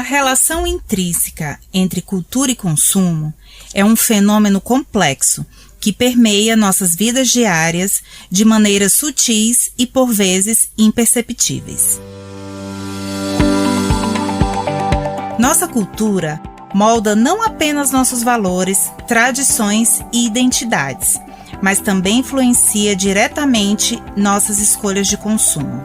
relação intrínseca entre cultura e consumo é um fenômeno complexo que permeia nossas vidas diárias de maneiras sutis e, por vezes, imperceptíveis. Nossa cultura molda não apenas nossos valores, tradições e identidades, mas também influencia diretamente nossas escolhas de consumo,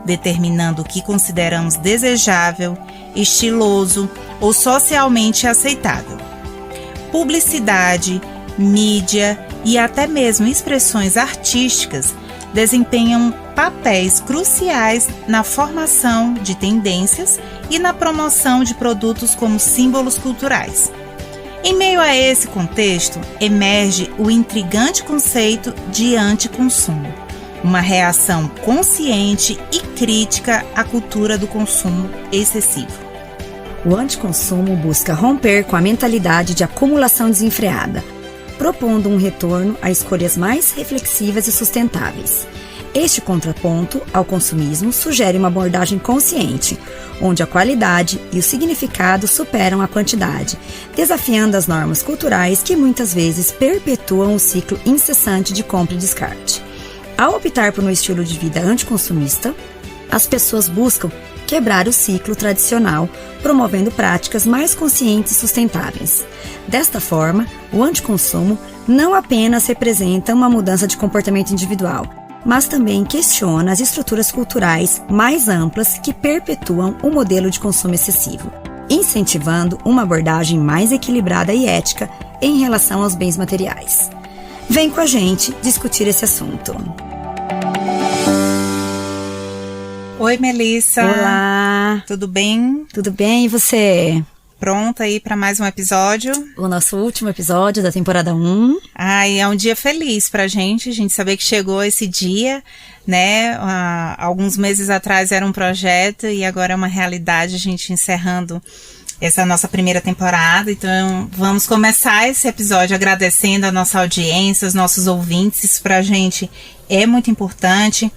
determinando o que consideramos desejável, estiloso ou socialmente aceitável. Publicidade, mídia e até mesmo expressões artísticas desempenham papéis cruciais na formação de tendências e na promoção de produtos como símbolos culturais. Em meio a esse contexto, emerge o intrigante conceito de anticonsumo, uma reação consciente e crítica à cultura do consumo excessivo. O anticonsumo busca romper com a mentalidade de acumulação desenfreada, propondo um retorno a escolhas mais reflexivas e sustentáveis. Este contraponto ao consumismo sugere uma abordagem consciente, onde a qualidade e o significado superam a quantidade, desafiando as normas culturais que muitas vezes perpetuam o ciclo incessante de compra e descarte. Ao optar por um estilo de vida anticonsumista, as pessoas buscam quebrar o ciclo tradicional, promovendo práticas mais conscientes e sustentáveis. Desta forma, o anticonsumo não apenas representa uma mudança de comportamento individual, mas também questiona as estruturas culturais mais amplas que perpetuam o modelo de consumo excessivo, incentivando uma abordagem mais equilibrada e ética em relação aos bens materiais. Vem com a gente discutir esse assunto. Oi, Melissa. Olá. Tudo bem? Tudo bem, e você? Pronta aí para mais um episódio? O nosso último episódio da temporada 1. Ai, é um dia feliz pra gente, a gente saber que chegou esse dia, né? Alguns meses atrás era um projeto e agora é uma realidade, a gente encerrando essa nossa primeira temporada. Então, vamos começar esse episódio agradecendo a nossa audiência, os nossos ouvintes. Isso pra gente é muito importante.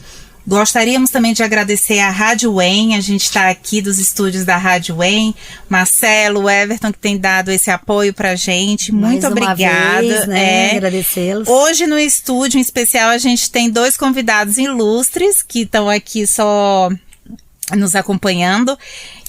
Gostaríamos também de agradecer à Rádio UEM, a gente está aqui dos estúdios da Rádio UEM, Marcelo, Everton, que tem dado esse apoio pra gente, muito obrigada. Vez, né? Agradecê-los. Hoje no estúdio em especial a gente tem 2 convidados ilustres que estão aqui só nos acompanhando,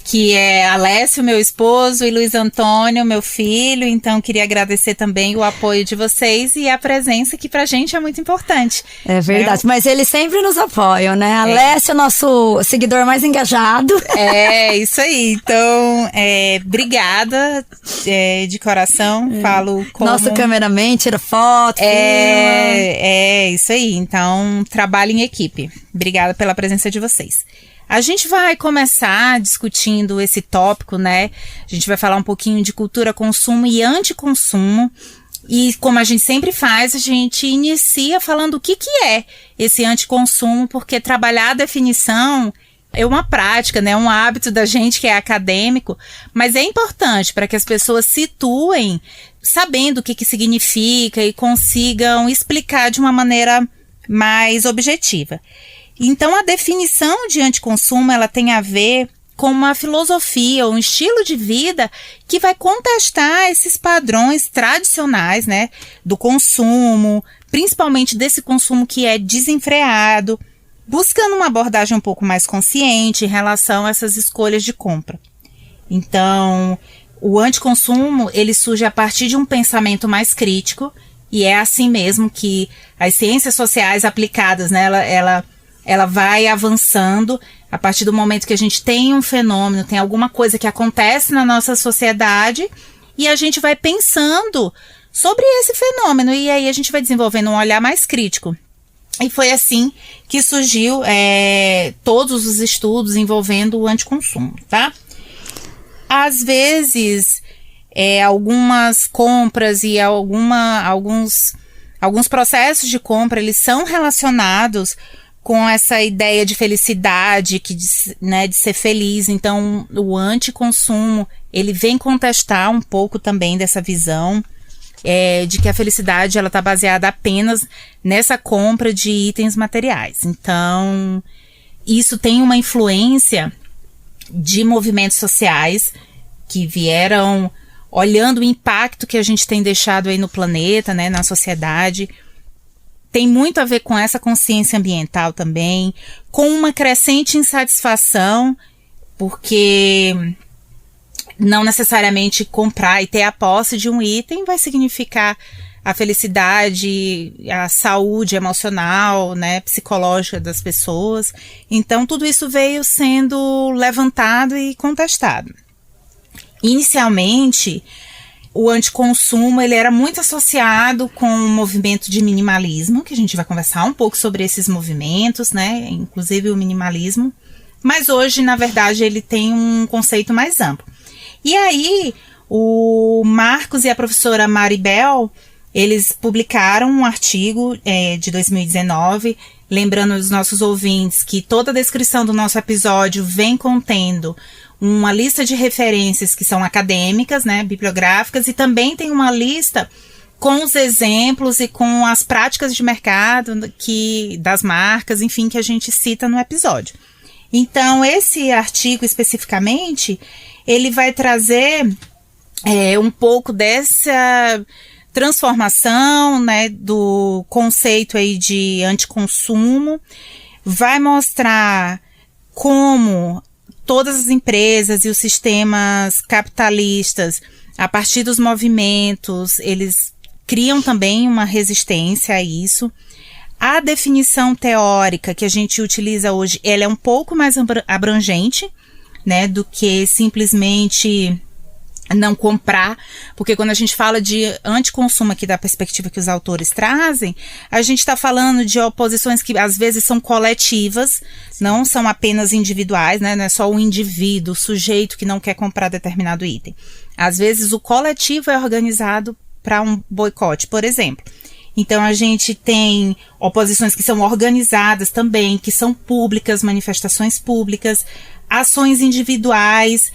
que é Alessio, meu esposo, e Luiz Antônio, meu filho. Então, queria agradecer também o apoio de vocês e a presença, que pra gente é muito importante. É verdade, mas eles sempre nos apoiam, né? Alessio é nosso seguidor mais engajado. É, isso aí. Então, obrigada de coração. Falo como... Nosso cameraman tira foto, isso aí. Então, trabalho em equipe. Obrigada pela presença de vocês. A gente vai começar discutindo esse tópico, né? A gente vai falar um pouquinho de cultura, consumo e anticonsumo. E como a gente sempre faz, a gente inicia falando o que é esse anticonsumo, porque trabalhar a definição é uma prática, né? Um hábito da gente que é acadêmico, mas é importante para que as pessoas situem sabendo o que significa e consigam explicar de uma maneira mais objetiva. Então, a definição de anticonsumo, ela tem a ver com uma filosofia, um estilo de vida que vai contestar esses padrões tradicionais, né, do consumo, principalmente desse consumo que é desenfreado, buscando uma abordagem um pouco mais consciente em relação a essas escolhas de compra. Então, o anticonsumo, ele surge a partir de um pensamento mais crítico, e é assim mesmo que as ciências sociais aplicadas, né, ela vai avançando a partir do momento que a gente tem um fenômeno, tem alguma coisa que acontece na nossa sociedade e a gente vai pensando sobre esse fenômeno e aí a gente vai desenvolvendo um olhar mais crítico. E foi assim que surgiu todos os estudos envolvendo o anticonsumo, tá? Às vezes, algumas compras e alguns processos de compra, eles são relacionados com essa ideia de felicidade, de ser feliz. Então, o anticonsumo, ele vem contestar um pouco também dessa visão de que a felicidade ela está baseada apenas nessa compra de itens materiais. Então, isso tem uma influência de movimentos sociais que vieram olhando o impacto que a gente tem deixado aí no planeta, né, na sociedade. Tem muito a ver com essa consciência ambiental também, com uma crescente insatisfação, porque não necessariamente comprar e ter a posse de um item vai significar a felicidade, a saúde emocional, né, psicológica das pessoas. Então, tudo isso veio sendo levantado e contestado. Inicialmente, o anticonsumo ele era muito associado com o movimento de minimalismo, que a gente vai conversar um pouco sobre esses movimentos, né, inclusive o minimalismo. Mas hoje, na verdade, ele tem um conceito mais amplo. E aí, o Marcos e a professora Maribel, eles publicaram um artigo de 2019, lembrando os nossos ouvintes que toda a descrição do nosso episódio vem contendo uma lista de referências que são acadêmicas, né, bibliográficas, e também tem uma lista com os exemplos e com as práticas de mercado das marcas, enfim, que a gente cita no episódio. Então, esse artigo especificamente, ele vai trazer um pouco dessa transformação, né, do conceito aí de anticonsumo, vai mostrar como todas as empresas e os sistemas capitalistas, a partir dos movimentos, eles criam também uma resistência a isso. A definição teórica que a gente utiliza hoje, ela é um pouco mais abrangente, né, do que simplesmente não comprar, porque quando a gente fala de anticonsumo aqui da perspectiva que os autores trazem, a gente está falando de oposições que às vezes são coletivas, não são apenas individuais, né? Não é só o indivíduo, o sujeito que não quer comprar determinado item. Às vezes o coletivo é organizado para um boicote, por exemplo. Então a gente tem oposições que são organizadas também, que são públicas, manifestações públicas, ações individuais,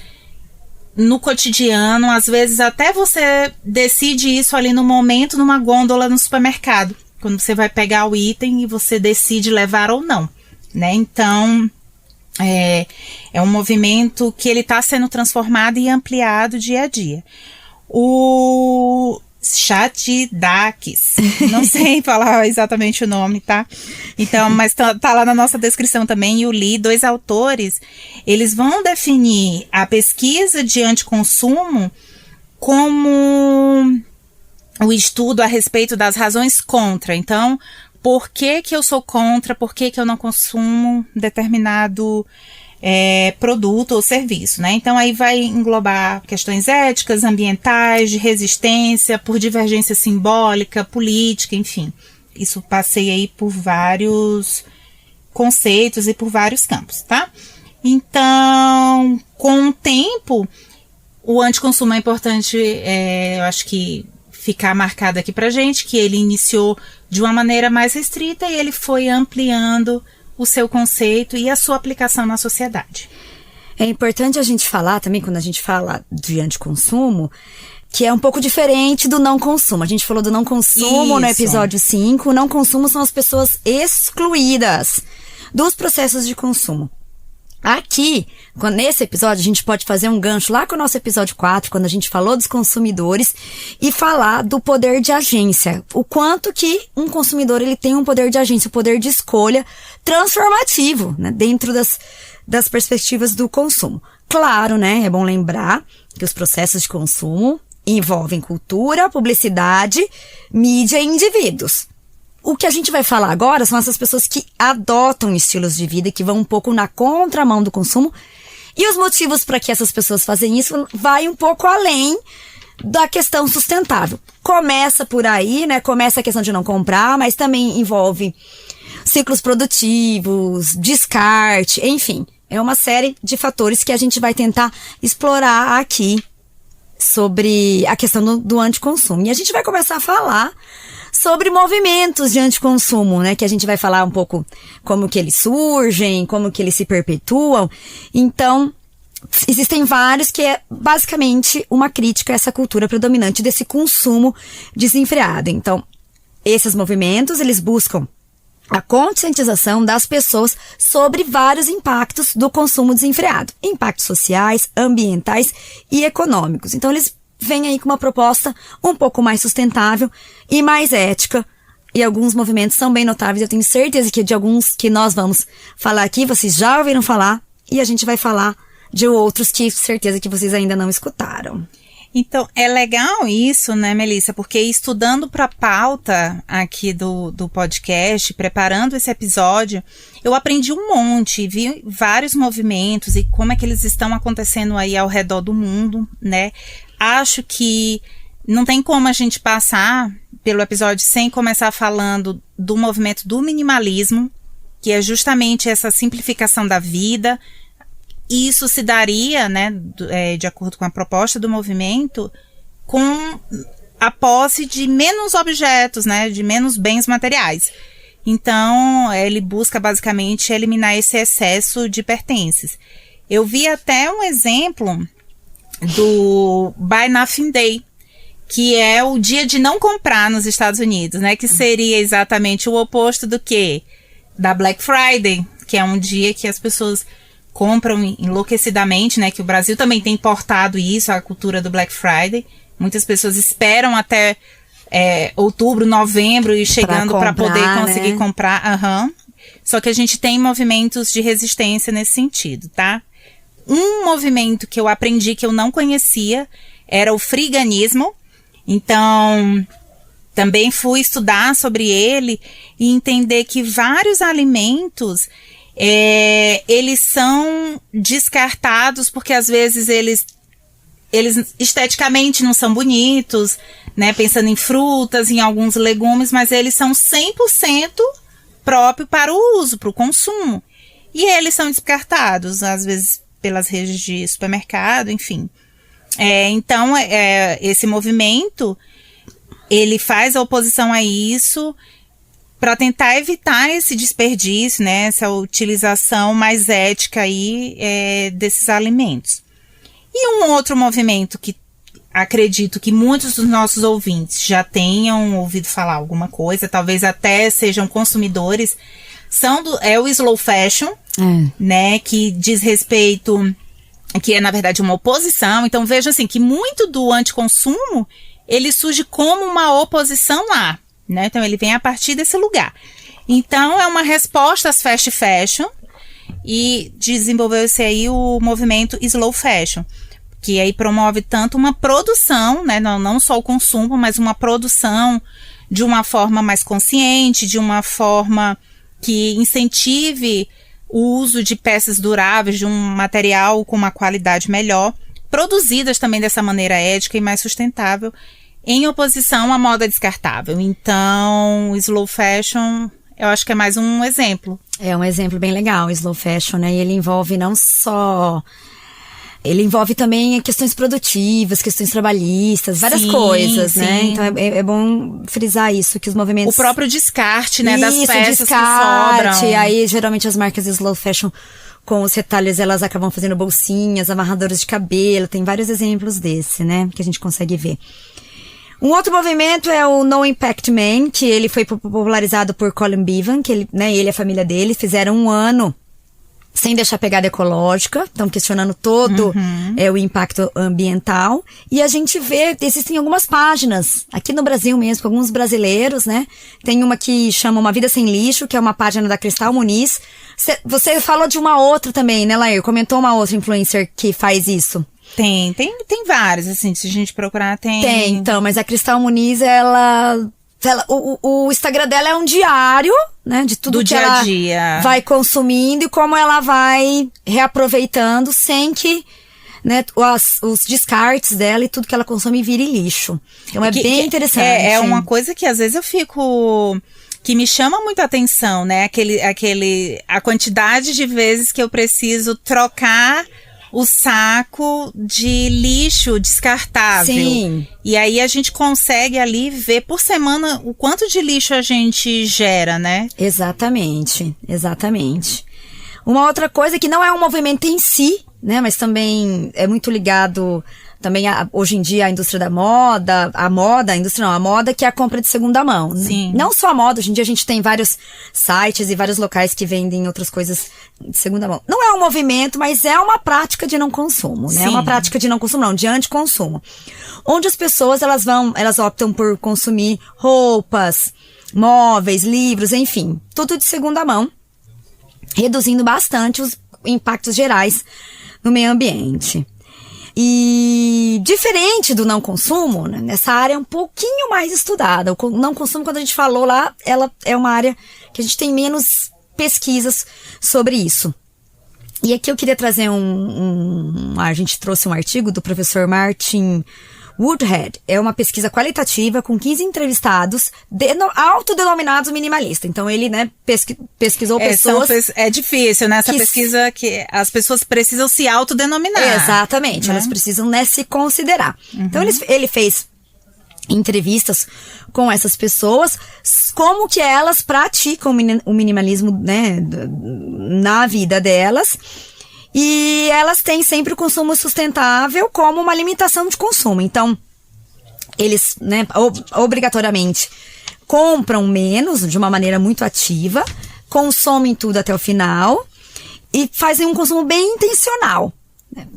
no cotidiano, às vezes até você decide isso ali no momento, numa gôndola no supermercado, quando você vai pegar o item e você decide levar ou não, né? Então, é um movimento que ele está sendo transformado e ampliado dia a dia. O Chatidakis, não sei falar exatamente o nome, tá? Então, mas tá lá na nossa descrição também, e o Lee, 2 autores, eles vão definir a pesquisa de anticonsumo como o estudo a respeito das razões contra. Então, por que eu sou contra, por que eu não consumo determinado produto ou serviço, né? Então aí vai englobar questões éticas, ambientais, de resistência, por divergência simbólica, política, enfim. Isso passei aí por vários conceitos e por vários campos, tá? Então, com o tempo, o anticonsumo é importante, eu acho que ficar marcado aqui pra gente, que ele iniciou de uma maneira mais restrita e ele foi ampliando o seu conceito e a sua aplicação na sociedade. É importante a gente falar também, quando a gente fala de anticonsumo, que é um pouco diferente do não consumo. A gente falou do não consumo no episódio 5. O não consumo são as pessoas excluídas dos processos de consumo. Aqui, nesse episódio, a gente pode fazer um gancho lá com o nosso episódio 4, quando a gente falou dos consumidores, e falar do poder de agência. O quanto que um consumidor ele tem um poder de agência, um poder de escolha transformativo, né, dentro das perspectivas do consumo. Claro, né, é bom lembrar que os processos de consumo envolvem cultura, publicidade, mídia e indivíduos. O que a gente vai falar agora são essas pessoas que adotam estilos de vida, que vão um pouco na contramão do consumo. E os motivos para que essas pessoas fazem isso vai um pouco além da questão sustentável. Começa por aí, né? Começa a questão de não comprar, mas também envolve ciclos produtivos, descarte, enfim. É uma série de fatores que a gente vai tentar explorar aqui sobre a questão do anticonsumo. E a gente vai começar a falar sobre movimentos de anticonsumo, né? Que a gente vai falar um pouco como que eles surgem, como que eles se perpetuam. Então, existem vários que é basicamente uma crítica a essa cultura predominante desse consumo desenfreado. Então, esses movimentos, eles buscam a conscientização das pessoas sobre vários impactos do consumo desenfreado. Impactos sociais, ambientais e econômicos. Então, eles vêm aí com uma proposta um pouco mais sustentável e mais ética. E alguns movimentos são bem notáveis. Eu tenho certeza que de alguns que nós vamos falar aqui, vocês já ouviram falar. E a gente vai falar de outros que certeza que vocês ainda não escutaram. Então, é legal isso, né, Melissa? Porque estudando para a pauta aqui do podcast, preparando esse episódio, eu aprendi um monte, vi vários movimentos e como é que eles estão acontecendo aí ao redor do mundo, né? Acho que não tem como a gente passar pelo episódio sem começar falando do movimento do minimalismo, que é justamente essa simplificação da vida. E isso se daria, né, de acordo com a proposta do movimento, com a posse de menos objetos, né, de menos bens materiais. Então, ele busca basicamente eliminar esse excesso de pertences. Eu vi até um exemplo do Buy Nothing Day, que é o dia de não comprar nos Estados Unidos, né, que seria exatamente o oposto do quê? Da Black Friday, que é um dia que as pessoas compram enlouquecidamente, né, que o Brasil também tem importado isso, a cultura do Black Friday. Muitas pessoas esperam até outubro, novembro e chegando para poder conseguir, né, comprar. Só que a gente tem movimentos de resistência nesse sentido, tá? Um movimento que eu aprendi que eu não conhecia era o freeganismo. Então, também fui estudar sobre ele e entender que vários alimentos eles são descartados porque às vezes eles esteticamente não são bonitos, né? Pensando em frutas, em alguns legumes, mas eles são 100% próprios para o uso, para o consumo. E eles são descartados, às vezes pelas redes de supermercado, enfim. Então, esse movimento, ele faz a oposição a isso para tentar evitar esse desperdício, né, essa utilização mais ética aí, desses alimentos. E um outro movimento que acredito que muitos dos nossos ouvintes já tenham ouvido falar alguma coisa, talvez até sejam consumidores, é o slow fashion, né, que diz respeito, que é na verdade uma oposição. Então vejam assim, que muito do anticonsumo, ele surge como uma oposição lá. Né? Então, ele vem a partir desse lugar. Então, é uma resposta às fast fashion e desenvolveu-se aí o movimento slow fashion, que aí promove tanto uma produção, né? Não só o consumo, mas uma produção de uma forma mais consciente, de uma forma que incentive o uso de peças duráveis, de um material com uma qualidade melhor, produzidas também dessa maneira ética e mais sustentável, em oposição à moda descartável. Então, o slow fashion, eu acho que é mais um exemplo. É um exemplo bem legal, o slow fashion, né? E ele envolve não só... Ele envolve também questões produtivas, questões trabalhistas, várias coisas, né? Então, é bom frisar isso, que os movimentos... O próprio descarte, né? Das peças que sobram. E aí, geralmente, as marcas slow fashion, com os retalhos, elas acabam fazendo bolsinhas, amarradoras de cabelo. Tem vários exemplos desse, né? Que a gente consegue ver. Um outro movimento é o No Impact Man, que ele foi popularizado por Colin Bevan, que ele e a família dele fizeram um ano sem deixar pegada ecológica, estão questionando todo o impacto ambiental. E a gente vê, existem algumas páginas, aqui no Brasil mesmo, com alguns brasileiros, né? Tem uma que chama Uma Vida Sem Lixo, que é uma página da Cristal Muniz. Você falou de uma outra também, né, Lair? Comentou uma outra influencer que faz isso. Tem vários, assim, se a gente procurar, tem. Então, mas a Cristal Muniz, o Instagram dela é um diário, né, de tudo que ela vai consumindo e como ela vai reaproveitando sem que, né, os descartes dela e tudo que ela consome vire lixo. Então é bem interessante. É uma coisa que às vezes eu fico... que me chama muito a atenção, né, a quantidade de vezes que eu preciso trocar o saco de lixo descartável. Sim. E aí a gente consegue ali ver por semana o quanto de lixo a gente gera, né? Exatamente. Uma outra coisa que não é um movimento em si, né? Mas também é muito ligado também hoje em dia a indústria da moda, a moda que é a compra de segunda mão. Sim. Não só a moda, hoje em dia a gente tem vários sites e vários locais que vendem outras coisas de segunda mão. Não é um movimento, mas é uma prática de não consumo, né? É uma prática de não consumo, não, de anticonsumo. Onde as pessoas, elas optam por consumir roupas, móveis, livros, enfim, tudo de segunda mão, reduzindo bastante os impactos gerais no meio ambiente. E diferente do não consumo, né, nessa área é um pouquinho mais estudada. O não consumo, quando a gente falou lá, ela é uma área que a gente tem menos pesquisas sobre isso. E aqui eu queria trazer a gente trouxe um artigo do professor Martin Woodhead. É uma pesquisa qualitativa com 15 entrevistados autodenominados minimalistas. Então ele, né, pesquisou pessoas... É difícil, né? Essa pesquisa que as pessoas precisam se autodenominar. Exatamente, né? Elas precisam, né, se considerar. Então ele fez entrevistas com essas pessoas, como que elas praticam o minimalismo, né, na vida delas. E elas têm sempre o consumo sustentável como uma limitação de consumo. Então, eles, né, obrigatoriamente compram menos, de uma maneira muito ativa, consomem tudo até o final e fazem um consumo bem intencional.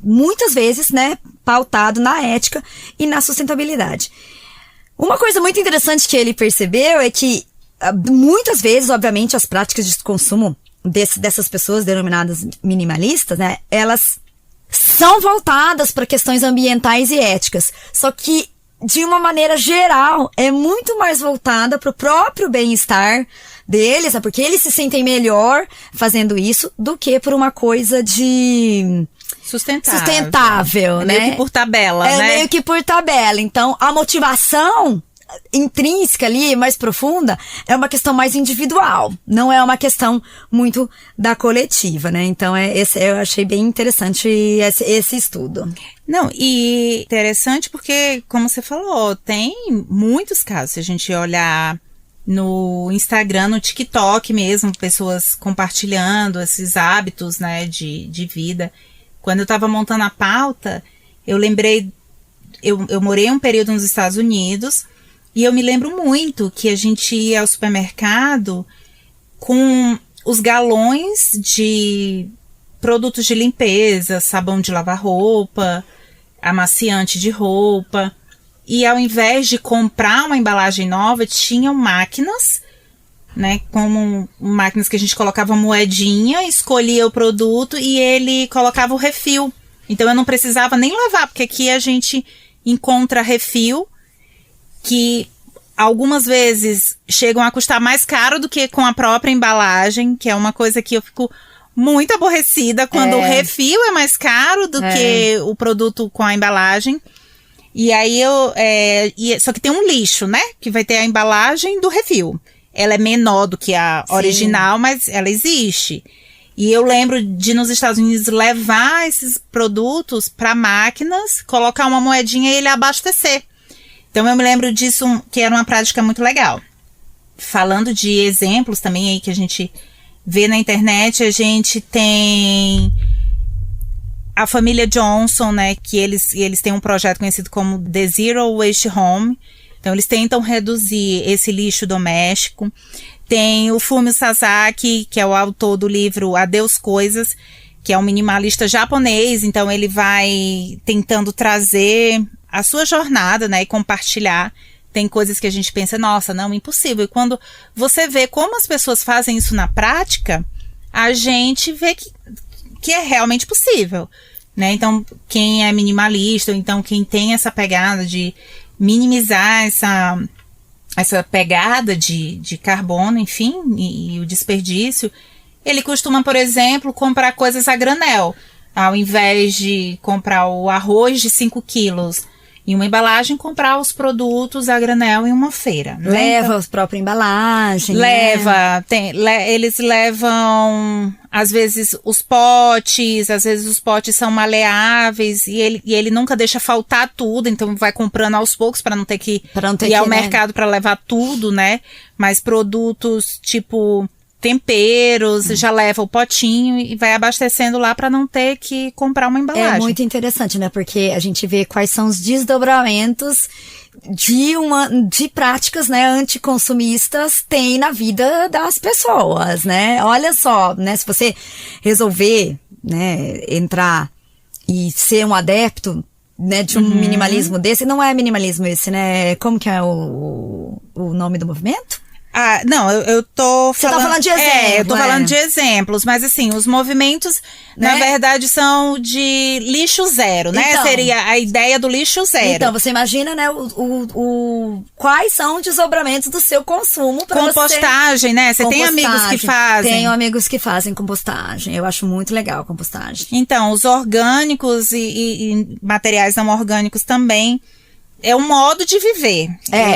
Muitas vezes, né, pautado na ética e na sustentabilidade. Uma coisa muito interessante que ele percebeu é que, muitas vezes, obviamente, as práticas de consumo dessas pessoas denominadas minimalistas, né, elas são voltadas para questões ambientais e éticas, só que de uma maneira geral é muito mais voltada para o próprio bem-estar deles, né, porque eles se sentem melhor fazendo isso do que por uma coisa de sustentável, né? Meio que por tabela, né? Meio que por tabela. Então, a motivação intrínseca ali, mais profunda, é uma questão mais individual, não é uma questão muito da coletiva, né? Então, eu achei bem interessante esse estudo. Não, e interessante porque, como você falou, tem muitos casos, se a gente olhar no Instagram, no TikTok mesmo, pessoas compartilhando esses hábitos, né, de vida. Quando eu estava montando a pauta, eu lembrei, eu morei um período nos Estados Unidos. E eu me lembro muito que a gente ia ao supermercado com os galões de produtos de limpeza, sabão de lavar roupa, amaciante de roupa. E ao invés de comprar uma embalagem nova, tinham máquinas, né, como máquinas que a gente colocava moedinha, escolhia o produto e ele colocava o refil. Então eu não precisava nem levar, porque aqui a gente encontra refil que algumas vezes chegam a custar mais caro do que com a própria embalagem, que é uma coisa que eu fico muito aborrecida quando o refil é mais caro do que o produto com a embalagem. E aí só que tem um lixo, né? Que vai ter a embalagem do refil. Ela é menor do que a original, mas ela existe. E eu lembro de nos Estados Unidos levar esses produtos para máquinas, colocar uma moedinha e ele abastecer. Então eu me lembro disso, que era uma prática muito legal. Falando de exemplos também aí que a gente vê na internet, a gente tem a família Johnson, né, que eles têm um projeto conhecido como The Zero Waste Home. Então eles tentam reduzir esse lixo doméstico. Tem o Fumio Sasaki, que é o autor do livro Adeus Coisas, que é um minimalista japonês. Então ele vai tentando trazer a sua jornada, né, e compartilhar. Tem coisas que a gente pensa, nossa, não, impossível. E quando você vê como as pessoas fazem isso na prática, a gente vê que é realmente possível, né? Então, quem é minimalista, ou então quem tem essa pegada de minimizar essa pegada de carbono, enfim, e o desperdício, ele costuma, por exemplo, comprar coisas a granel. Ao invés de comprar o arroz de 5 quilos em uma embalagem, comprar os produtos a granel em uma feira. Né? Leva a própria embalagem. Leva, né? Eles levam, às vezes, os potes, às vezes os potes são maleáveis e ele nunca deixa faltar tudo, então vai comprando aos poucos para não ter que ir ao mercado para levar tudo, né? Mas produtos tipo temperos, já leva o potinho e vai abastecendo lá para não ter que comprar uma embalagem. É muito interessante, né? Porque a gente vê quais são os desdobramentos de práticas, né, anticonsumistas tem na vida das pessoas, né? Olha só, né? Se você resolver, né, entrar e ser um adepto, né, de um minimalismo desse, não é minimalismo esse, né? Como que é o nome do movimento? Ah, não, eu tô falando... Você tá falando de exemplo, eu tô falando de exemplos, mas assim, os movimentos, né? Na verdade, são de lixo zero, né? Então, seria a ideia do lixo zero. Então, você imagina, né, quais são os desdobramentos do seu consumo pra compostagem, né? Você tem amigos que fazem? Tenho amigos que fazem compostagem. Eu acho muito legal a compostagem. Então, os orgânicos e materiais não orgânicos também. É um modo de viver.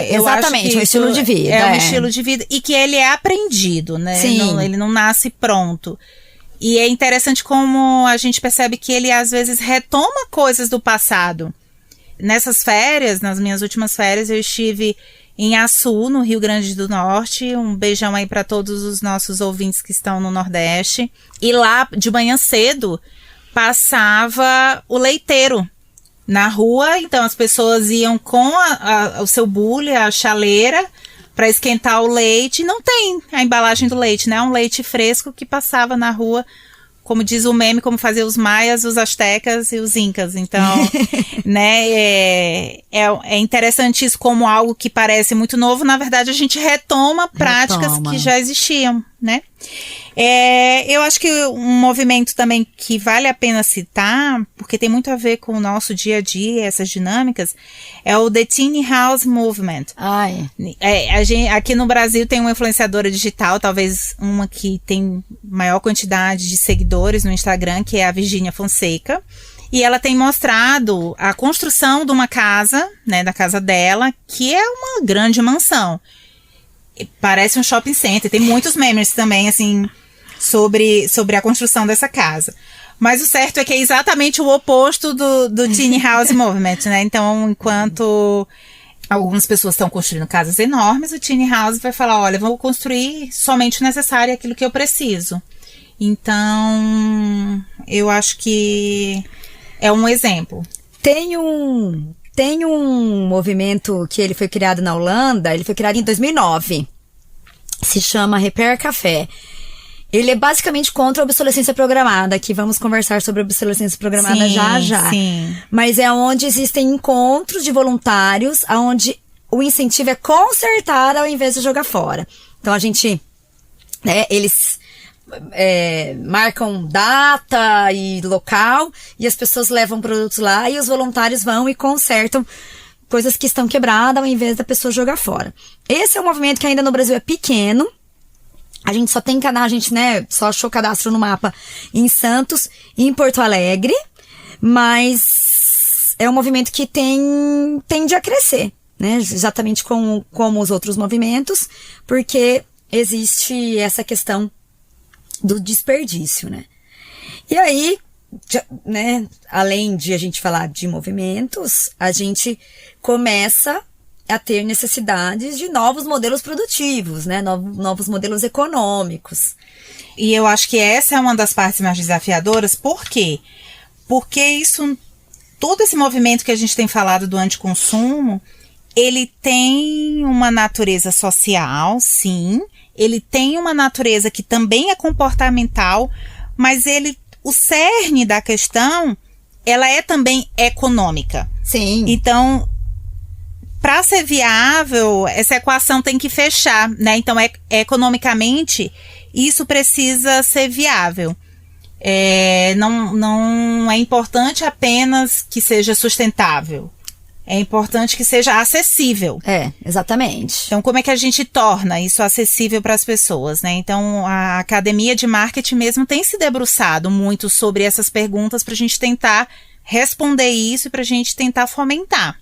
Exatamente, um estilo de vida. É um estilo de vida e que ele é aprendido, né? Sim. Ele não nasce pronto. E é interessante como a gente percebe que ele às vezes retoma coisas do passado. Nessas férias, nas minhas últimas férias, eu estive em Açu, no Rio Grande do Norte. Um beijão aí para todos os nossos ouvintes que estão no Nordeste. E lá, de manhã cedo, passava o leiteiro na rua, então as pessoas iam com o seu bule, a chaleira, para esquentar o leite. Não tem a embalagem do leite, né? Um leite fresco que passava na rua, como diz o meme, como faziam os maias, os astecas e os incas. Então, né, é interessante isso como algo que parece muito novo. Na verdade, a gente retoma práticas que já existiam, né? Eu acho que um movimento também que vale a pena citar, porque tem muito a ver com o nosso dia a dia, essas dinâmicas, é o The Tiny House Movement. Aqui no Brasil tem uma influenciadora digital, talvez uma que tem maior quantidade de seguidores no Instagram, que é a Virgínia Fonseca. E ela tem mostrado a construção de uma casa, né, da casa dela, que é uma grande mansão. Parece um shopping center, tem muitos memes também, assim, sobre a construção dessa casa. Mas o certo é que é exatamente o oposto do Tiny House Movement, né? Então, enquanto algumas pessoas estão construindo casas enormes, o Tiny House vai falar, olha, vou construir somente o necessário, aquilo que eu preciso. Então, eu acho que é um exemplo. Tem um movimento que ele foi criado na Holanda, ele foi criado em 2009. Se chama Repair Café. Ele é basicamente contra a obsolescência programada, que vamos conversar sobre a obsolescência programada já. Sim. Mas é onde existem encontros de voluntários, onde o incentivo é consertar ao invés de jogar fora. Então a gente, né, eles marcam data e local, e as pessoas levam produtos lá, e os voluntários vão e consertam coisas que estão quebradas ao invés da pessoa jogar fora. Esse é um movimento que ainda no Brasil é pequeno. A gente só tem canal, a gente, né, só achou cadastro no mapa em Santos e em Porto Alegre, mas é um movimento que tende a crescer, né, exatamente como os outros movimentos, porque existe essa questão do desperdício, né. E aí, né, além de a gente falar de movimentos, a gente começa a ter necessidades de novos modelos produtivos, né? Novos modelos econômicos. E eu acho que essa é uma das partes mais desafiadoras. Por quê? Porque todo esse movimento que a gente tem falado do anticonsumo, ele tem uma natureza social, sim. Ele tem uma natureza que também é comportamental, mas o cerne da questão, ela é também econômica. Sim. Então, para ser viável, essa equação tem que fechar, né? Então, economicamente, isso precisa ser viável. Não é importante apenas que seja sustentável. É importante que seja acessível. Exatamente. Então, como é que a gente torna isso acessível para as pessoas, né? Então, a Academia de Marketing mesmo tem se debruçado muito sobre essas perguntas para a gente tentar responder isso e para a gente tentar fomentar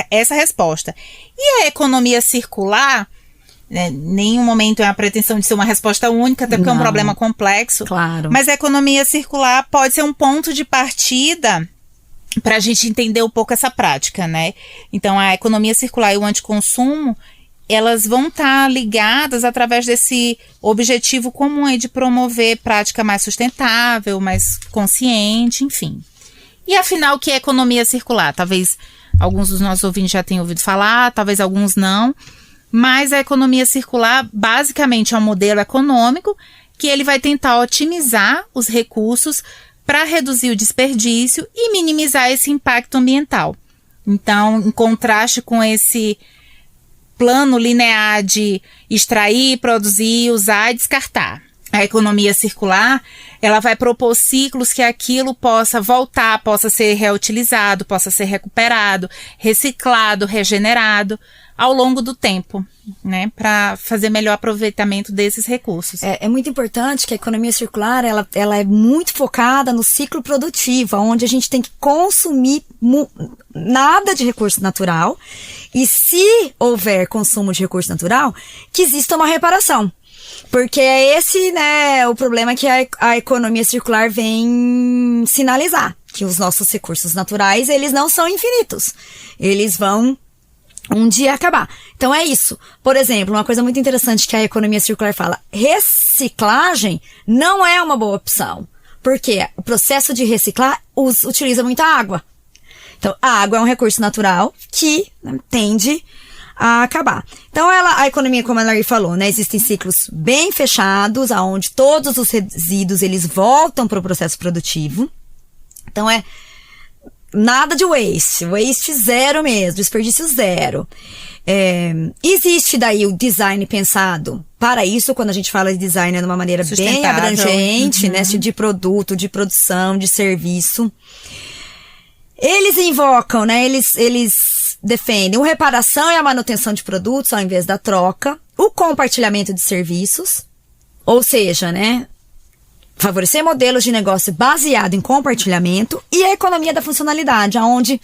essa resposta. E a economia circular, né, nenhum momento é a pretensão de ser uma resposta única, até porque é um problema complexo. Claro. Mas a economia circular pode ser um ponto de partida para a gente entender um pouco essa prática, né? Então, a economia circular e o anticonsumo, elas vão estar ligadas através desse objetivo comum aí de promover prática mais sustentável, mais consciente, enfim. E afinal, o que é economia circular? Talvez alguns dos nossos ouvintes já tenham ouvido falar, talvez alguns não, mas a economia circular basicamente é um modelo econômico que ele vai tentar otimizar os recursos para reduzir o desperdício e minimizar esse impacto ambiental. Então, em contraste com esse plano linear de extrair, produzir, usar e descartar. A economia circular, ela vai propor ciclos que aquilo possa voltar, possa ser reutilizado, possa ser recuperado, reciclado, regenerado ao longo do tempo, né, para fazer melhor aproveitamento desses recursos. É muito importante que a economia circular, ela é muito focada no ciclo produtivo, onde a gente tem que consumir nada de recurso natural, e se houver consumo de recurso natural, que exista uma reparação. Porque é esse, né, o problema que a economia circular vem sinalizar, que os nossos recursos naturais, eles não são infinitos. Eles vão um dia acabar. Então é isso. Por exemplo, uma coisa muito interessante que a economia circular fala, reciclagem não é uma boa opção. Porque o processo de reciclar utiliza muita água. Então, a água é um recurso natural que tende a acabar. Então, a economia, como a Larry falou, né, existem ciclos bem fechados, onde todos os resíduos, eles voltam para o processo produtivo. Então, nada de waste zero mesmo, desperdício zero. Existe daí o design pensado para isso, quando a gente fala de design de uma maneira bem abrangente, né, de produto, de produção, de serviço. Eles invocam, né, eles defendem a reparação e a manutenção de produtos ao invés da troca, o compartilhamento de serviços, ou seja, né, favorecer modelos de negócio baseado em compartilhamento, e a economia da funcionalidade, onde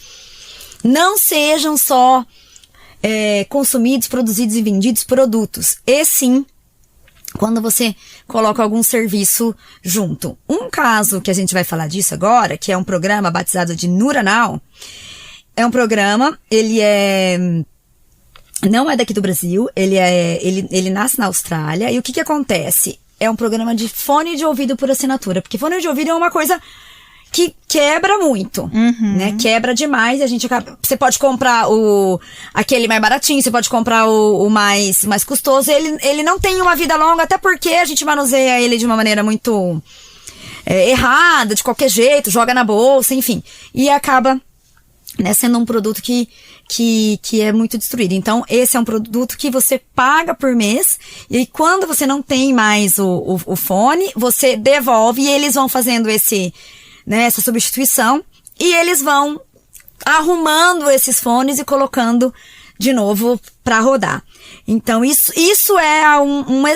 não sejam só consumidos, produzidos e vendidos produtos, e sim quando você coloca algum serviço junto. Um caso que a gente vai falar disso agora, que é um programa batizado de Nuranal, é um programa, ele não é daqui do Brasil, ele nasce na Austrália, e o que acontece? É um programa de fone de ouvido por assinatura, porque fone de ouvido é uma coisa que quebra muito, né? Quebra demais, e a gente acaba... Você pode comprar aquele mais baratinho, você pode comprar o mais custoso, ele não tem uma vida longa, até porque a gente manuseia ele de uma maneira muito errada, de qualquer jeito, joga na bolsa, enfim. E acaba, né, sendo um produto que é muito destruído. Então, esse é um produto que você paga por mês, e aí, quando você não tem mais o fone, você devolve, e eles vão fazendo essa substituição, e eles vão arrumando esses fones e colocando de novo para rodar. Então, isso é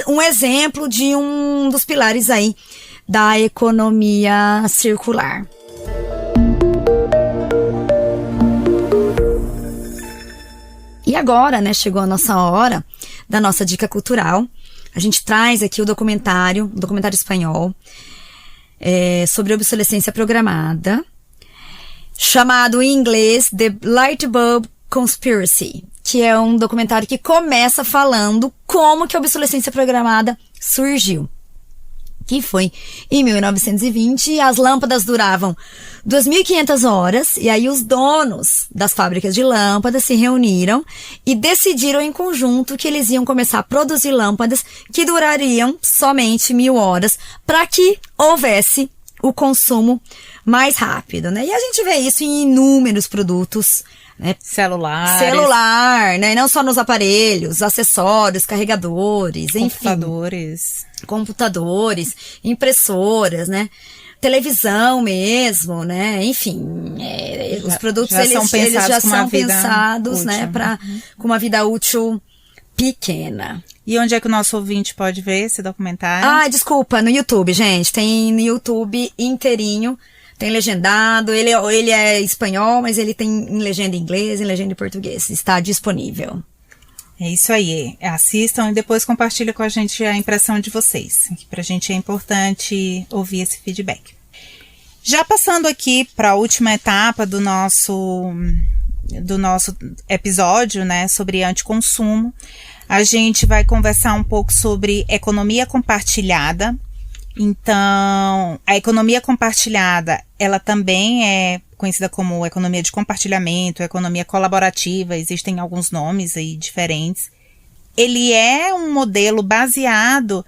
um exemplo de um dos pilares aí da economia circular. E agora, né, chegou a nossa hora da nossa dica cultural. A gente traz aqui um documentário espanhol, sobre obsolescência programada, chamado em inglês The Light Bulb Conspiracy, que é um documentário que começa falando como que a obsolescência programada surgiu. Que foi em 1920, as lâmpadas duravam 2.500 horas, e aí os donos das fábricas de lâmpadas se reuniram e decidiram em conjunto que eles iam começar a produzir lâmpadas que durariam somente 1.000 horas, para que houvesse o consumo mais rápido, né? E a gente vê isso em inúmeros produtos, né? Celular, né? Não só nos aparelhos, acessórios, carregadores, computadores, impressoras, né? Televisão mesmo, né? Enfim, os produtos eles já são pensados, né? Com uma vida útil pequena. E onde é que o nosso ouvinte pode ver esse documentário? Desculpa, no YouTube, gente. Tem no YouTube inteirinho. Tem legendado, ele é espanhol, mas ele tem em legenda em inglês, em legenda em português. Está disponível. É isso aí. Assistam e depois compartilhem com a gente a impressão de vocês. Pra gente é importante ouvir esse feedback. Já passando aqui para a última etapa do do nosso episódio, né, sobre anticonsumo. A gente vai conversar um pouco sobre economia compartilhada. Então, a economia compartilhada, ela também é conhecida como economia de compartilhamento, economia colaborativa, existem alguns nomes aí diferentes. Ele é um modelo baseado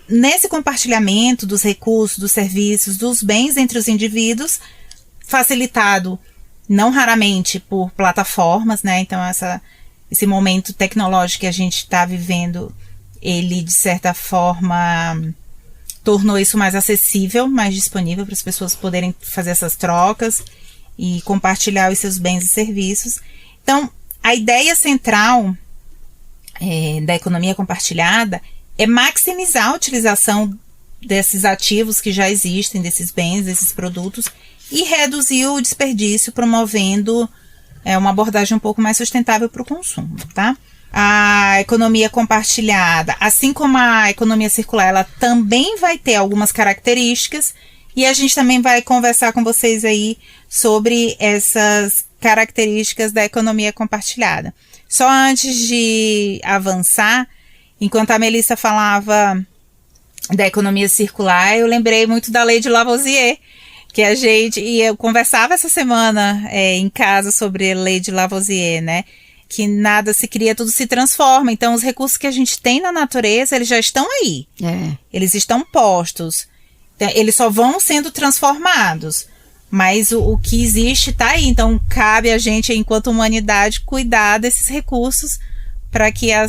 nesse compartilhamento dos recursos, dos serviços, dos bens entre os indivíduos, facilitado não raramente por plataformas, né? Então, esse momento tecnológico que a gente está vivendo, ele, de certa forma, tornou isso mais acessível, mais disponível para as pessoas poderem fazer essas trocas e compartilhar os seus bens e serviços. Então, a ideia central da economia compartilhada é maximizar a utilização desses ativos que já existem, desses bens, desses produtos, e reduzir o desperdício, promovendo uma abordagem um pouco mais sustentável para o consumo, tá? A economia compartilhada, assim como a economia circular, ela também vai ter algumas características, e a gente também vai conversar com vocês aí sobre essas características da economia compartilhada. Só antes de avançar, enquanto a Melissa falava da economia circular, eu lembrei muito da lei de Lavoisier, e eu conversava essa semana em casa sobre a lei de Lavoisier, né? Que nada se cria, tudo se transforma. Então, os recursos que a gente tem na natureza, eles já estão aí. Eles estão postos. Então, eles só vão sendo transformados. Mas o que existe está aí. Então, cabe a gente, enquanto humanidade, cuidar desses recursos para que a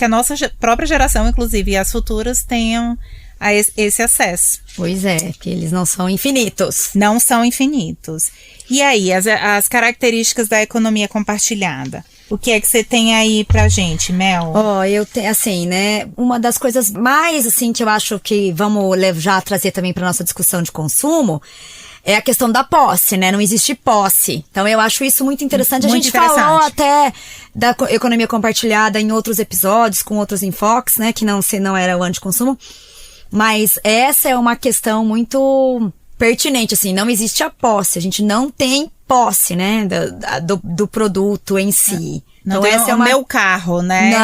nossa própria geração, inclusive, e as futuras, tenham esse acesso. Pois é, que eles não são infinitos. Não são infinitos. E aí, as características da economia compartilhada? O que é que você tem aí pra gente, Mel? Eu tenho, assim, né, uma das coisas mais, assim, que eu acho que vamos já trazer também pra nossa discussão de consumo, é a questão da posse, né? Não existe posse. Então, eu acho isso muito interessante. A gente falou até da economia compartilhada em outros episódios, com outros enfoques, né? Que não era o anticonsumo. Mas essa é uma questão muito pertinente, assim, não existe a posse, a gente não tem posse, né, do produto em si. Não, então essa é o meu carro, né?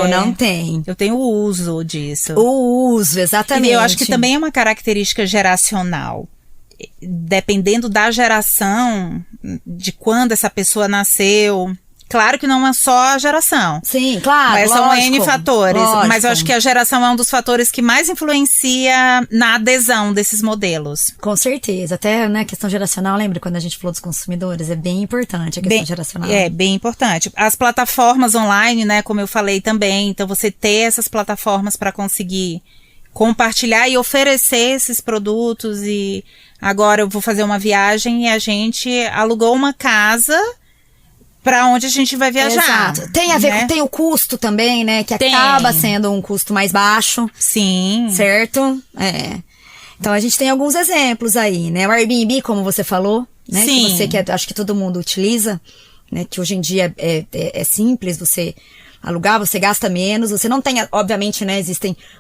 Não tem. Eu tenho o uso disso. O uso, exatamente. E eu acho que também é uma característica geracional. Dependendo da geração, de quando essa pessoa nasceu. Claro que não é só a geração. Sim, claro, mas lógico, são N fatores. Lógico. Mas eu acho que a geração é um dos fatores que mais influencia na adesão desses modelos. Com certeza. Até, né, questão geracional, lembra quando a gente falou dos consumidores? É bem importante a questão geracional. É, bem importante. As plataformas online, né, como eu falei também. Então, você ter essas plataformas para conseguir compartilhar e oferecer esses produtos. E agora eu vou fazer uma viagem e a gente alugou uma casa para onde a gente vai viajar. Exato. Tem a ver com, tem o custo também, né? Que acaba sendo um custo mais baixo. Sim. Certo? Então a gente tem alguns exemplos aí, né? O Airbnb, como você falou, né? Sim. Que acho que todo mundo utiliza, né? Que hoje em dia é simples, você alugar, você gasta menos, você não tem, obviamente, né,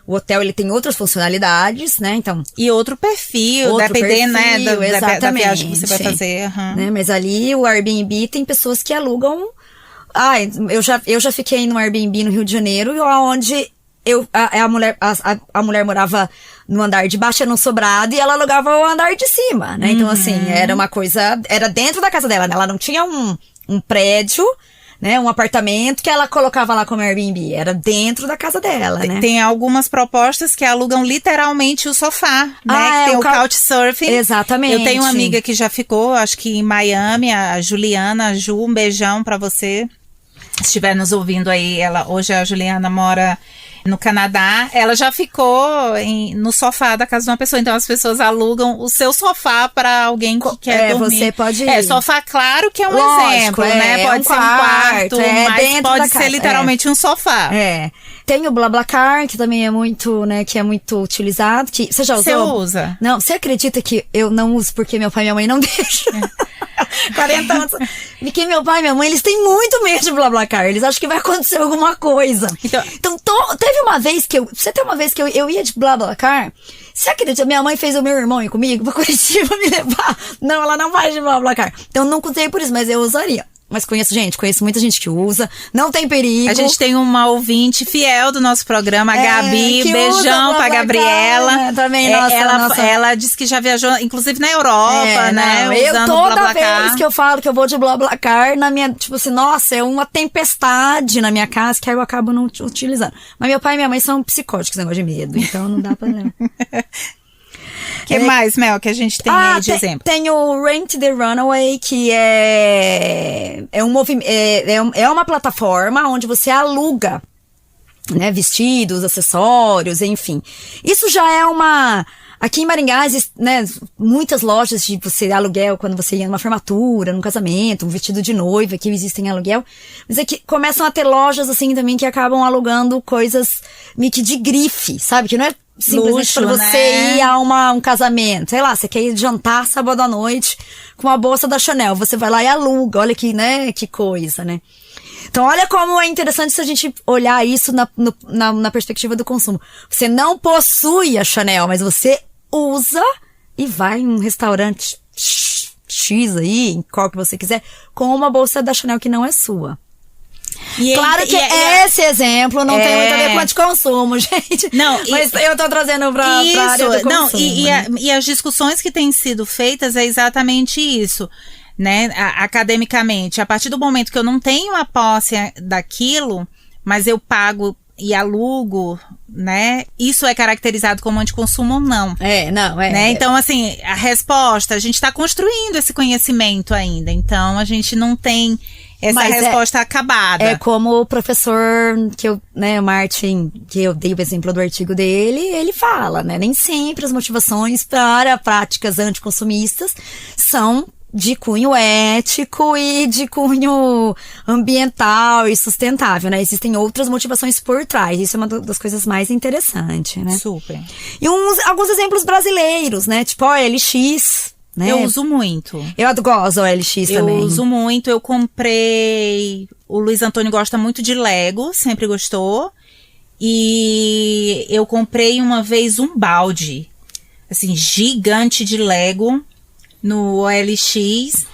o hotel, ele tem outras funcionalidades, né, então... E outro perfil, dependendo, né, da viagem que você vai fazer. Né, mas ali, o Airbnb, tem pessoas que alugam... eu já fiquei no Airbnb no Rio de Janeiro, onde a mulher morava no andar de baixo, era um sobrado, e ela alugava o andar de cima, né, então, assim, era uma coisa... Era dentro da casa dela, né, ela não tinha um prédio... Né, um apartamento que ela colocava lá como Airbnb. Era dentro da casa dela, né? Tem algumas propostas que alugam literalmente o sofá, né? Que tem o Couchsurfing. Exatamente. Eu tenho uma amiga que já ficou, acho que em Miami, a Juliana, a Ju, um beijão pra você. Se estiver nos ouvindo aí, hoje a Juliana mora no Canadá, ela já ficou no sofá da casa de uma pessoa. Então as pessoas alugam o seu sofá para alguém que quer dormir. Você pode ir. Sofá, claro que é um exemplo, né? Pode ser um quarto, mas pode ser literalmente um sofá. Tem o BlaBlaCar, que também é muito, né, que é muito utilizado. Você já usou? Você usa? Não, você acredita que eu não uso porque meu pai e minha mãe não deixam? 40 anos. Porque meu pai e minha mãe, eles têm muito medo de BlaBlaCar. Eles acham que vai acontecer alguma coisa. Então teve uma vez que eu ia de BlaBlaCar. Você acredita? Minha mãe fez o meu irmão ir comigo pra Curitiba me levar. Não, ela não vai de BlaBlaCar. Então não usei por isso, mas eu usaria. Mas conheço muita gente que usa. Não tem perigo. A gente tem uma ouvinte fiel do nosso programa, a Gabi. Beijão pra Gabriela. Né? Também, nossa. Ela disse que já viajou, inclusive na Europa, né? Não, eu toda vez que eu falo que eu vou de BlaBlaCar, na minha, tipo assim, nossa, é uma tempestade na minha casa que aí eu acabo não utilizando. Mas meu pai e minha mãe são psicóticos, negócio de medo. Então não dá pra ler. O que mais, Mel, que a gente tem aí de exemplo? Tem o Rent the Runaway, que é uma plataforma onde você aluga, né, vestidos, acessórios, enfim. Isso já é aqui em Maringá, né, muitas lojas de você aluguel, quando você ia numa formatura, num casamento, um vestido de noiva, que existem aluguel. Mas é que começam a ter lojas assim também que acabam alugando coisas meio que de grife, sabe? Que não é simplesmente luxo, pra você né? ir a um casamento. Sei lá, você quer ir jantar sábado à noite com uma bolsa da Chanel. Você vai lá e aluga. Olha que, né, que coisa, né? Então, olha como é interessante se a gente olhar isso na perspectiva do consumo. Você não possui a Chanel, mas você usa e vai em um restaurante X aí, em qual que você quiser, com uma bolsa da Chanel que não é sua. Claro que esse exemplo não tem muito a ver com anticonsumo, gente. Não, mas eu tô trazendo pra área do consumo. Não, e as discussões que têm sido feitas é exatamente isso, né? Academicamente, a partir do momento que eu não tenho a posse daquilo, mas eu pago e alugo, né? Isso é caracterizado como anticonsumo ou não? Né? Então, assim, a resposta, a gente está construindo esse conhecimento ainda, então a gente não tem essa resposta acabada. É como o professor o Martin, que eu dei o exemplo do artigo dele, ele fala, né? Nem sempre as motivações para práticas anticonsumistas são de cunho ético e de cunho ambiental e sustentável, né? Existem outras motivações por trás. Isso é uma das coisas mais interessantes, né? Super. E alguns exemplos brasileiros, né? Tipo a OLX, né? Eu uso muito. Eu gosto da OLX também. Eu uso muito. Eu comprei... O Luiz Antônio gosta muito de Lego, sempre gostou. E eu comprei uma vez um balde, assim, gigante de Lego no OLX.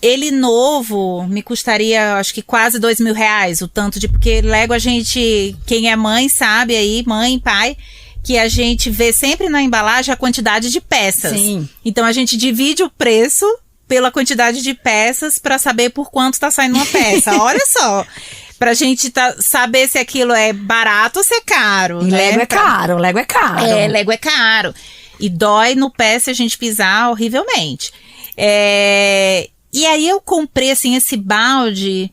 Ele novo me custaria, acho que quase R$2.000, o tanto de... Porque Lego a gente, quem é mãe sabe aí, mãe, pai, que a gente vê sempre na embalagem a quantidade de peças. Sim. Então a gente divide o preço pela quantidade de peças para saber por quanto tá saindo uma peça. Olha só. Pra gente saber se aquilo é barato ou se é caro. E né? Lego é caro, Lego é caro. Lego é caro. E dói no pé se a gente pisar horrivelmente. E aí eu comprei, assim, esse balde,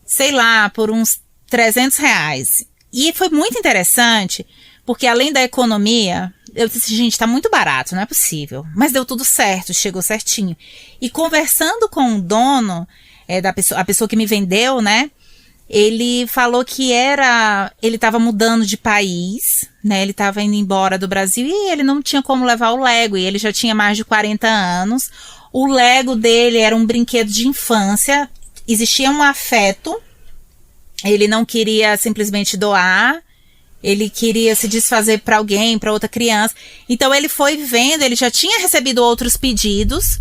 sei lá, por uns R$300. E foi muito interessante, porque além da economia, eu disse, gente, tá muito barato, não é possível. Mas deu tudo certo, chegou certinho. E conversando com o dono, a pessoa que me vendeu, né? Ele falou que ele estava mudando de país, né? Ele estava indo embora do Brasil e ele não tinha como levar o Lego. E ele já tinha mais de 40 anos. O Lego dele era um brinquedo de infância. Existia um afeto. Ele não queria simplesmente doar. Ele queria se desfazer para alguém, para outra criança. Então ele foi vendo, ele já tinha recebido outros pedidos,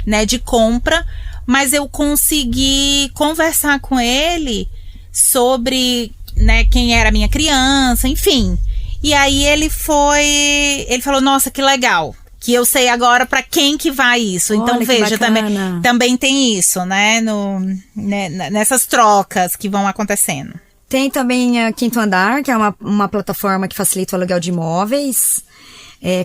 né, de compra. Mas eu consegui conversar com ele sobre, né, quem era a minha criança, enfim. E aí ele falou, nossa, que legal, que eu sei agora para quem que vai isso. Olha, então veja, também tem isso, né, nessas trocas que vão acontecendo. Tem também a Quinto Andar, que é uma plataforma que facilita o aluguel de imóveis,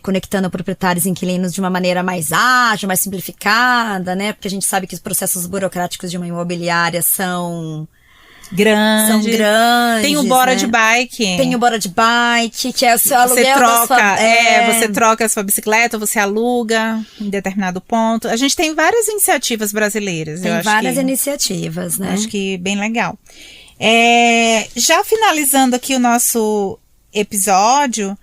conectando proprietários e inquilinos de uma maneira mais ágil, mais simplificada, né? Porque a gente sabe que os processos burocráticos de uma imobiliária são grandes. Tem o Bora, né, de Bike. Tem o Bora de Bike, que é o seu aluguel. Você troca a sua bicicleta, você aluga em determinado ponto. A gente tem várias iniciativas brasileiras. Tem várias iniciativas, né? Acho que bem legal. Já finalizando aqui o nosso episódio,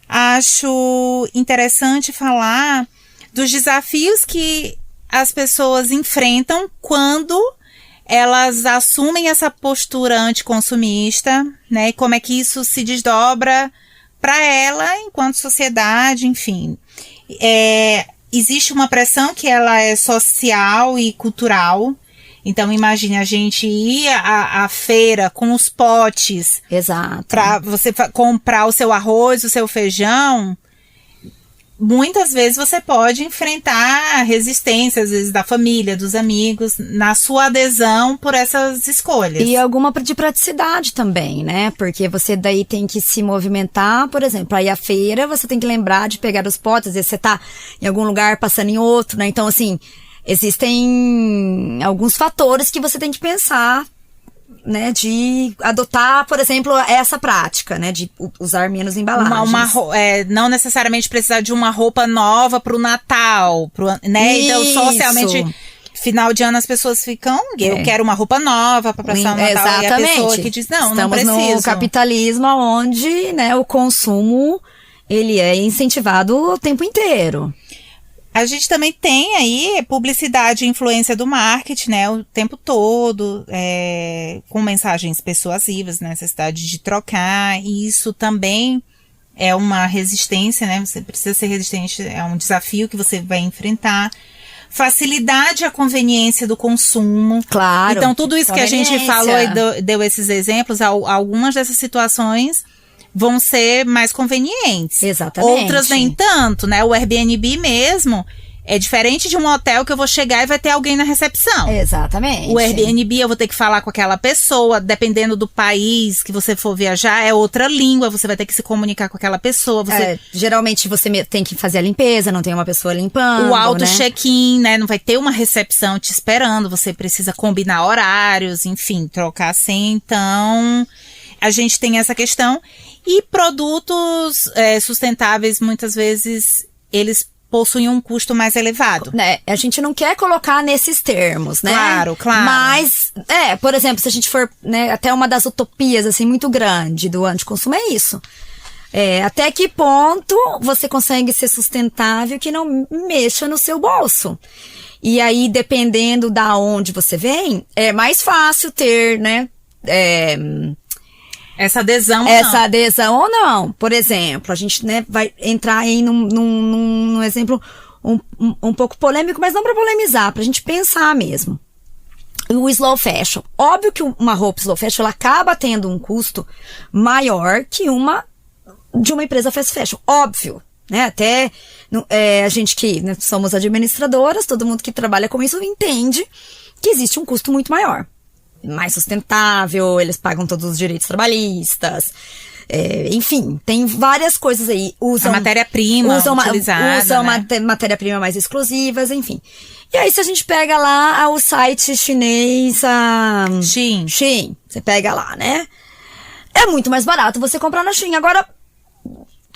acho interessante falar dos desafios que as pessoas enfrentam quando elas assumem essa postura anticonsumista, né? E como é que isso se desdobra para ela enquanto sociedade, enfim. Existe uma pressão que ela é social e cultural. Então, imagine a gente ir à feira com os potes. Exato. Para você comprar o seu arroz, o seu feijão. Muitas vezes você pode enfrentar resistência, às vezes da família, dos amigos, na sua adesão por essas escolhas. E alguma de praticidade também, né? Porque você daí tem que se movimentar, por exemplo, aí à feira você tem que lembrar de pegar os potes, às vezes você tá em algum lugar passando em outro, né? Então, assim, existem alguns fatores que você tem que pensar, né, de adotar, por exemplo, essa prática, né, de usar menos embalagens. Não necessariamente precisar de uma roupa nova pro Natal, né? Então, socialmente, final de ano as pessoas ficam, eu quero uma roupa nova para passar o Natal. Exatamente. E a pessoa que diz, não preciso. Estamos no capitalismo onde, né, o consumo, ele é incentivado o tempo inteiro. A gente também tem aí publicidade e influência do marketing, né, o tempo todo, com mensagens persuasivas, né, necessidade de trocar, e isso também é uma resistência, né, você precisa ser resistente, é um desafio que você vai enfrentar. Facilidade e a conveniência do consumo. Claro. Então, tudo isso que a gente falou e deu esses exemplos, algumas dessas situações vão ser mais convenientes. Exatamente. Outras nem tanto, né? O Airbnb mesmo é diferente de um hotel que eu vou chegar e vai ter alguém na recepção. Exatamente. O Airbnb eu vou ter que falar com aquela pessoa, dependendo do país que você for viajar, é outra língua, você vai ter que se comunicar com aquela pessoa. Geralmente você tem que fazer a limpeza, não tem uma pessoa limpando, o auto né? check-in, né? Não vai ter uma recepção te esperando, você precisa combinar horários, enfim, trocar senha. Então, a gente tem essa questão. E produtos sustentáveis, muitas vezes, eles possuem um custo mais elevado. A gente não quer colocar nesses termos, né? Claro. Mas, por exemplo, se a gente for, né, até uma das utopias, assim, muito grande do anticonsumo é isso. Até que ponto você consegue ser sustentável que não mexa no seu bolso? E aí, dependendo da onde você vem, é mais fácil ter, né, essa adesão ou não. Por exemplo, a gente, né, vai entrar aí num exemplo um pouco polêmico, mas não para polemizar, pra gente pensar mesmo. O slow fashion. Óbvio que uma roupa slow fashion, ela acaba tendo um custo maior que uma de uma empresa fast fashion. Óbvio, né? Até a gente que, né, somos administradoras, todo mundo que trabalha com isso entende que existe um custo muito maior. Mais sustentável, eles pagam todos os direitos trabalhistas, enfim, tem várias coisas aí. Usam a matéria-prima utilizada, usam né? matéria-prima mais exclusivas, enfim. E aí, se a gente pega lá o site chinês, Shein, você pega lá, né? É muito mais barato você comprar na Shein. Agora,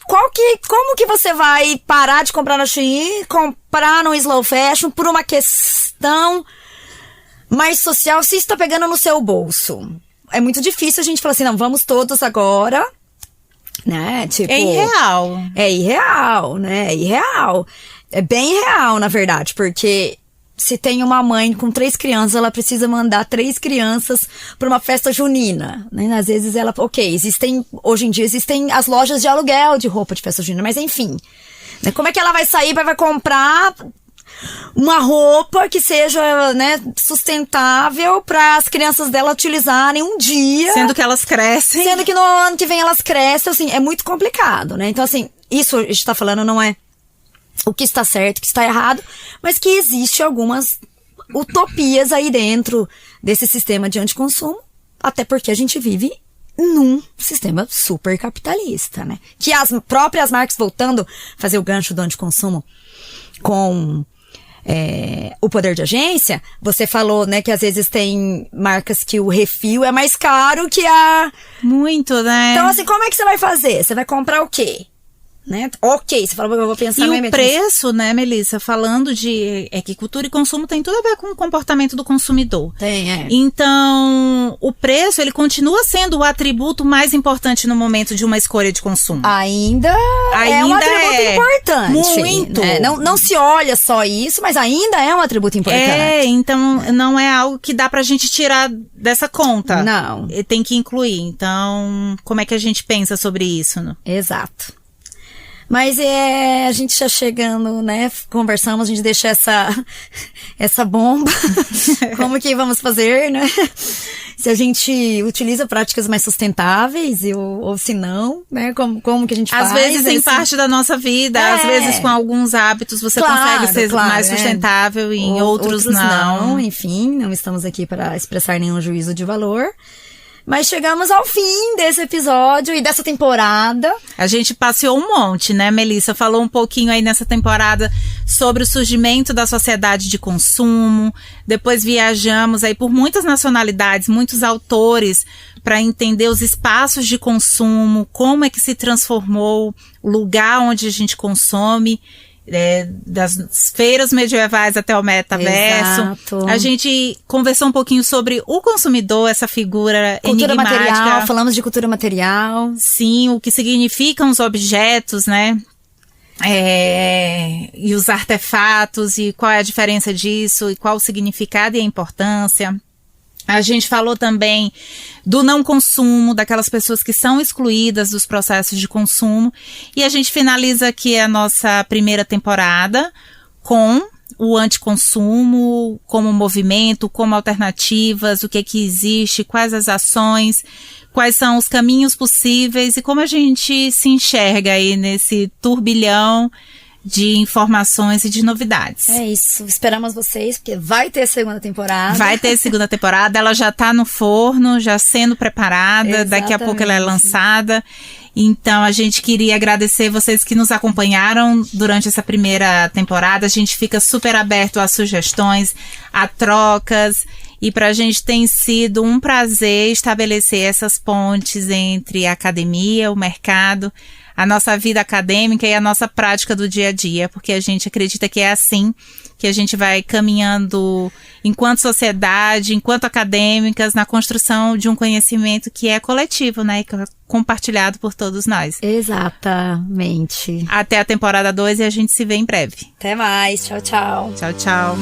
como que você vai parar de comprar na Shein, comprar no slow fashion por uma questão mais social, se isso tá pegando no seu bolso? É muito difícil a gente falar assim, não, vamos todos agora, né? Tipo, é irreal. É irreal, né? É irreal. É bem irreal, na verdade, porque se tem uma mãe com 3 crianças, ela precisa mandar 3 crianças para uma festa junina, né? Às vezes ela, hoje em dia existem as lojas de aluguel de roupa de festa junina, mas enfim, né? Como é que ela vai sair, vai comprar uma roupa que seja, né, sustentável para as crianças dela utilizarem um dia. Sendo que elas crescem. Sendo que no ano que vem elas crescem, assim, é muito complicado, né? Então, assim, isso a gente tá falando não é o que está certo, o que está errado, mas que existe algumas utopias aí dentro desse sistema de anticonsumo, até porque a gente vive num sistema super capitalista, né? Que as próprias marcas, voltando a fazer o gancho do anticonsumo com o poder de agência, você falou, né, que às vezes tem marcas que o refil é mais caro que a... Muito, né? Então, assim, como é que você vai fazer? Você vai comprar o quê? né? Ok, você falou que eu vou pensar no o preço, né, Melissa, falando de equicultura e consumo tem tudo a ver com o comportamento do consumidor. Tem, Então, o preço, ele continua sendo o atributo mais importante no momento de uma escolha de consumo. Ainda é um atributo importante. Muito. Né? Não se olha só isso, mas ainda é um atributo importante. Então não é algo que dá pra gente tirar dessa conta. Não. Tem que incluir. Então, como é que a gente pensa sobre isso? Exato. Mas a gente já chegando, né, conversamos, a gente deixa essa bomba, como que vamos fazer, né? Se a gente utiliza práticas mais sustentáveis ou se não, né, como que a gente faz? Às vezes em parte da nossa vida, às vezes com alguns hábitos você consegue ser mais sustentável e em outros não. Enfim, não estamos aqui para expressar nenhum juízo de valor. Mas chegamos ao fim desse episódio e dessa temporada. A gente passeou um monte, né, Melissa? Falou um pouquinho aí nessa temporada sobre o surgimento da sociedade de consumo. Depois viajamos aí por muitas nacionalidades, muitos autores, para entender os espaços de consumo, como é que se transformou o lugar onde a gente consome. Das feiras medievais até o metaverso. Exato. A gente conversou um pouquinho sobre o consumidor, essa figura cultura enigmática. Material, falamos de cultura material. Sim, o que significam os objetos, né? E os artefatos, e qual é a diferença disso, e qual o significado e a importância. A gente falou também do não consumo, daquelas pessoas que são excluídas dos processos de consumo. E a gente finaliza aqui a nossa primeira temporada com o anticonsumo, como movimento, como alternativas, o que é que existe, quais as ações, quais são os caminhos possíveis e como a gente se enxerga aí nesse turbilhão de informações e de novidades. É isso, esperamos vocês, porque vai ter segunda temporada. Vai ter segunda temporada, ela já tá no forno, já sendo preparada, exatamente. Daqui a pouco ela é lançada. Então, a gente queria agradecer vocês que nos acompanharam durante essa primeira temporada. A gente fica super aberto a sugestões, a trocas. E pra gente tem sido um prazer estabelecer essas pontes entre a academia, o mercado, a nossa vida acadêmica e a nossa prática do dia a dia, porque a gente acredita que é assim que a gente vai caminhando enquanto sociedade, enquanto acadêmicas, na construção de um conhecimento que é coletivo, né, e compartilhado por todos nós. Exatamente. Até a temporada 2 e a gente se vê em breve. Até mais. Tchau, tchau. Tchau, tchau.